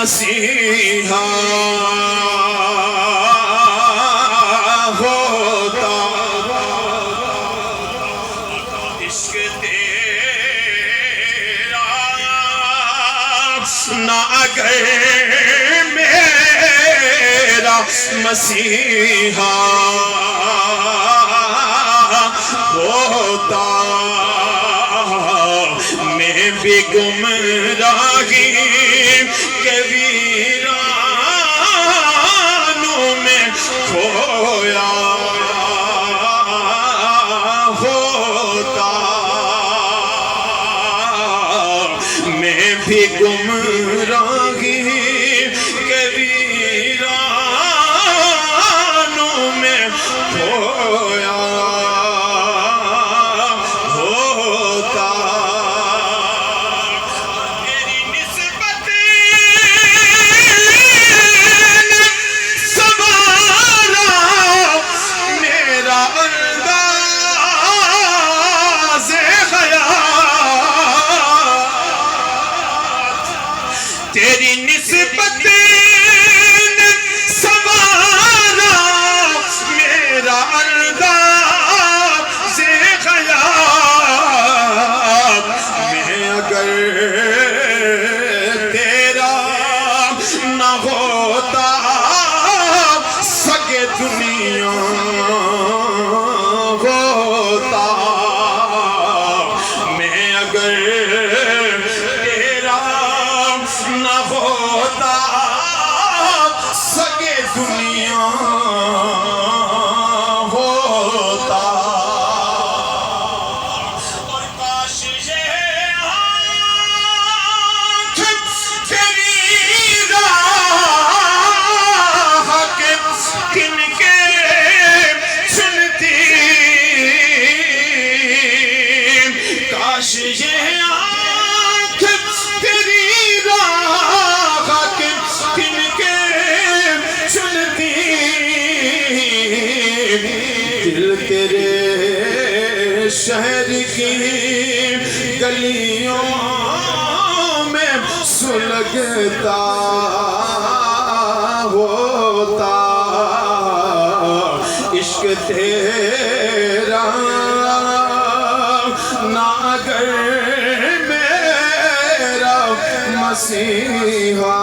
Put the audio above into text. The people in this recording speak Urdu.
مسیحا ہوتا عشق تیرا نہ اگر میرا مسیحا ہوتا میں بھی گمراہی کے ویرانوں میں کھویا ہوتا میں بھی گمراہی کے ویرانوں میں کھویا تیری نسبت نے سوارا میرا انداز خیال میں اگر تیرا نہ ہوتا سگے دنیا ہوتا میں اگر نہ ہوتا سگے دنیا ہوتا اور کاش یہ آنکھ تیری راہ کے کن کے چنتی کاش یہ آنکھ تیری دل تیرے شہر کی گلیوں میں سلگتا ہوتا عشق تیرا نہ اگر میرا مسیحا